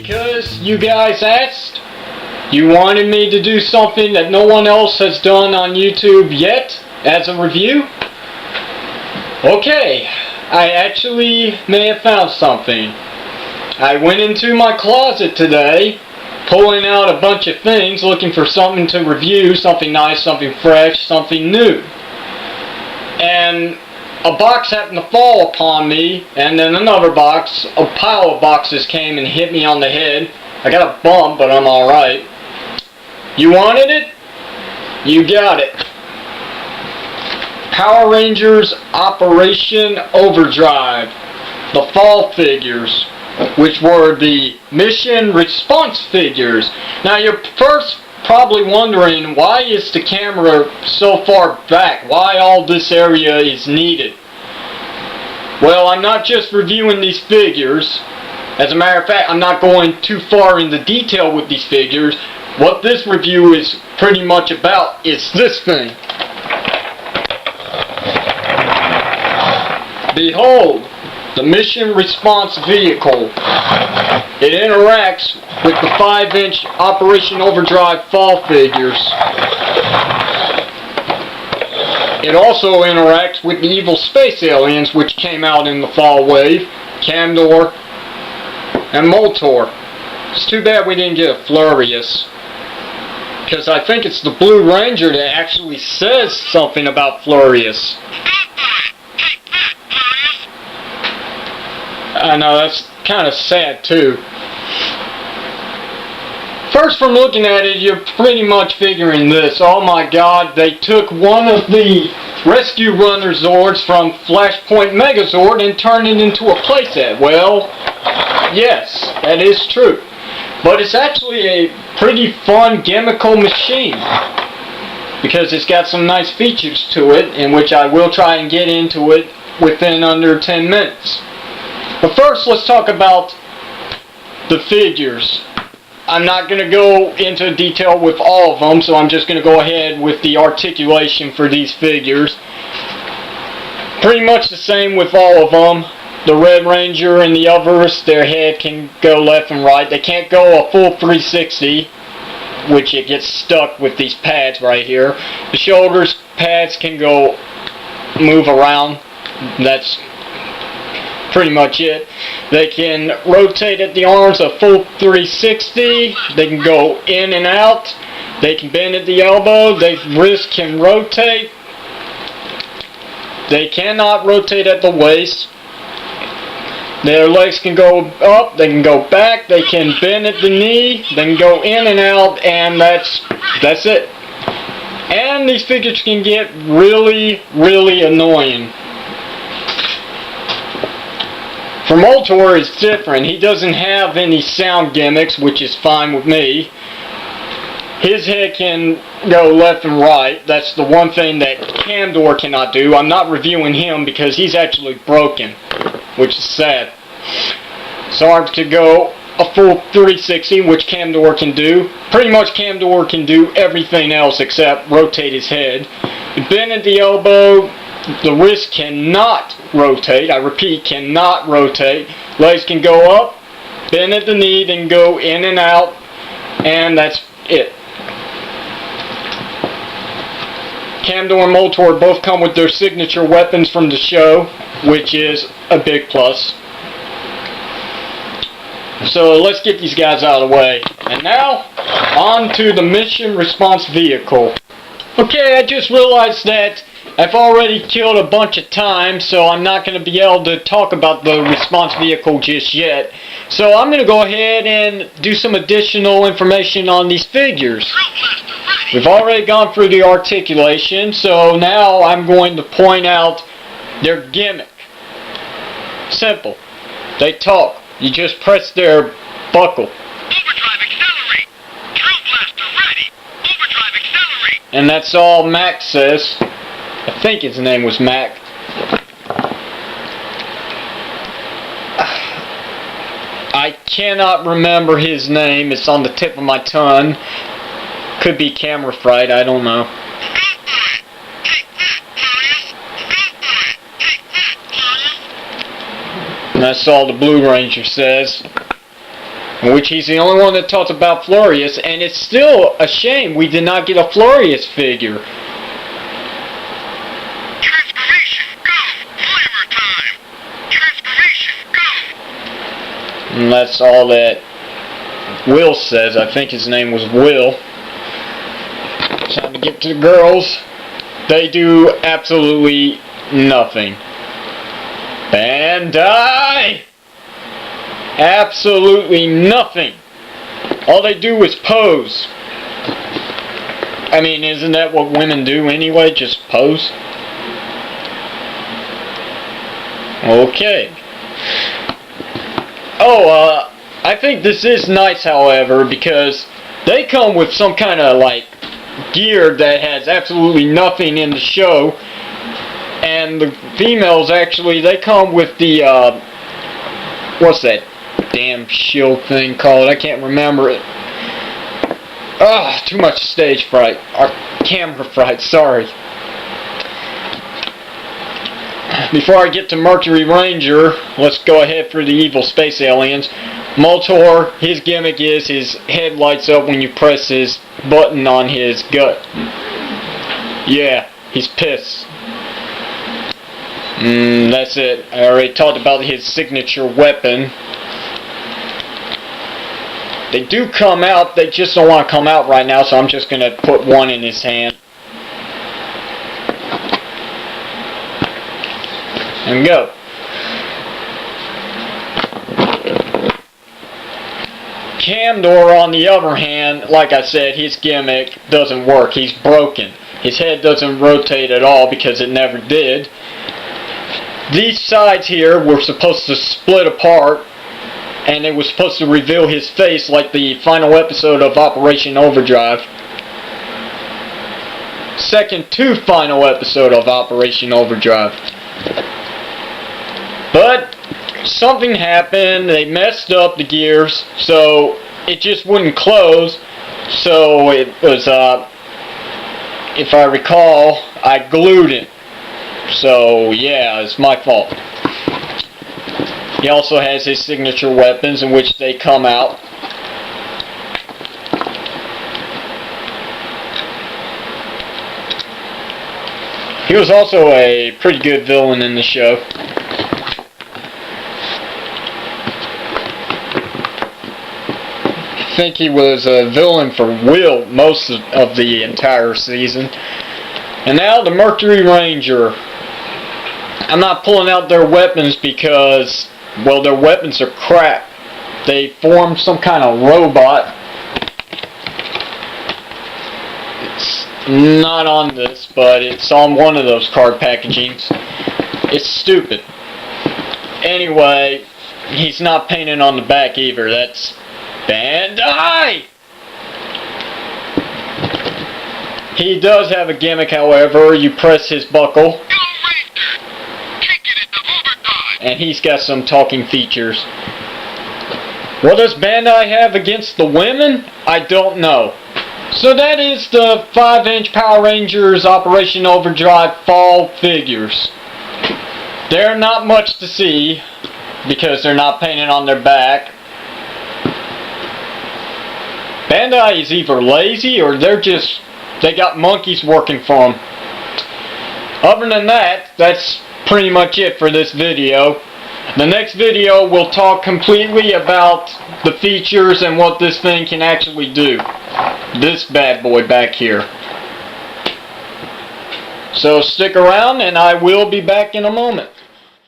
Because you guys asked, you wanted me to do something that no one else has done on YouTube yet as a review. Okay, I actually may have found something. I went into my closet today, pulling out a bunch of things, looking for something to review, something nice, something fresh, something new. And a box happened to fall upon me, and then another box, a pile of boxes came and hit me on the head. I got a bump, but I'm alright. You wanted it? You got it. Power Rangers Operation Overdrive. The fall figures, which were the mission response figures. Now you're first probably wondering, why is the camera so far back? Why all this area is needed? Well, I'm not just reviewing these figures. As a matter of fact, I'm not going too far into detail with these figures. What this review is pretty much about is this thing. Behold, the mission response vehicle. It interacts with the 5-inch Operation Overdrive fall figures. It also interacts with the evil space aliens which came out in the fall wave, Camdor and Moltor. It's too bad we didn't get a Flurious, because I think it's the Blue Ranger that actually says something about Flurious. I know, that's kind of sad too. First, from looking at it, you're pretty much figuring this. Oh my god, they took one of the Rescue Runner Zords from Flashpoint Megazord and turned it into a playset. Well, yes, that is true. But it's actually a pretty fun gimmickal machine, because it's got some nice features to it, in which I will try and get into it within under 10 minutes. But first, let's talk about the figures. I'm not going to go into detail with all of them, so I'm just going to go ahead with the articulation for these figures. Pretty much the same with all of them. The Red Ranger and the others, their head can go left and right. They can't go a full 360, which it gets stuck with these pads right here. The shoulders pads can go move around. That's pretty much it. They can rotate at the arms a full 360. They can go in and out. They can bend at the elbow. Their wrist can rotate. They cannot rotate at the waist. Their legs can go up. They can go back. They can bend at the knee. They can go in and out, and that's it. And these figures can get really, really annoying. For Moltor, it's different. He doesn't have any sound gimmicks, which is fine with me. His head can go left and right. That's the one thing that Camdor cannot do. I'm not reviewing him because he's actually broken, which is sad. His arms can go a full 360, which Camdor can do. Pretty much Camdor can do everything else except rotate his head. Bend at the elbow. The wrist cannot rotate. I repeat, cannot rotate. Legs can go up, bend at the knee, then go in and out, and that's it. Camdor and Moltor both come with their signature weapons from the show, which is a big plus. So let's get these guys out of the way. And now, on to the mission response vehicle. Okay, I just realized that I've already killed a bunch of time, so I'm not going to be able to talk about the response vehicle just yet. So I'm going to go ahead and do some additional information on these figures. We've already gone through the articulation, so now I'm going to point out their gimmick. Simple. They talk. You just press their buckle. Overdrive accelerate! Drill blaster ready! Overdrive accelerate! And that's all Mac says. I think his name was Mac. I cannot remember his name. It's on the tip of my tongue. Could be camera fright, I don't know. And that's all the Blue Ranger says. in which he's the only one that talks about Florius, and it's still a shame we did not get a Florius figure. Transformation, go! Flavor time! Transformation, go! And that's all that Will says. I think his name was Will. Time to get to the girls. They do absolutely nothing. Bandai! Absolutely nothing. All they do is pose. I mean, isn't that what women do anyway? Just pose? Okay. Oh, I think this is nice, however, because they come with some kind of, like, gear that has absolutely nothing in the show. And the females, actually, they come with the, what's that damn shield thing called? I can't remember it. Too much stage fright. Or camera fright, sorry. Before I get to Mercury Ranger, let's go ahead for the evil space aliens. Moltor, his gimmick is his head lights up when you press his button on his gut. Yeah, he's pissed. That's it. I already talked about his signature weapon. They do come out, they just don't want to come out right now, so I'm just going to put one in his hand. And go. Camdor, on the other hand, like I said, his gimmick doesn't work. He's broken. His head doesn't rotate at all because it never did. These sides here were supposed to split apart, and it was supposed to reveal his face like the final episode of Operation Overdrive. Second to final episode of Operation Overdrive. But something happened, they messed up the gears, so it just wouldn't close. So it was, if I recall, I glued it. So yeah, it's my fault. He also has his signature weapons, in which they come out. He was also a pretty good villain in the show. I think he was a villain for Will most of the entire season. And now the Mercury Ranger. I'm not pulling out their weapons because, well, their weapons are crap. They formed some kind of robot. It's not on this, but it's on one of those card packagings. It's stupid. Anyway, he's not painted on the back either. That's Bandai! He does have a gimmick, however. You press his buckle, and he's got some talking features. What does Bandai have against the women? I don't know. So that is the 5-inch Power Rangers Operation Overdrive fall figures. They're not much to see because they're not painted on their back. Bandai is either lazy or they got monkeys working for them. Other than that, that's pretty much it for this video. The next video will talk completely about the features and what this thing can actually do. This bad boy back here. So stick around and I will be back in a moment.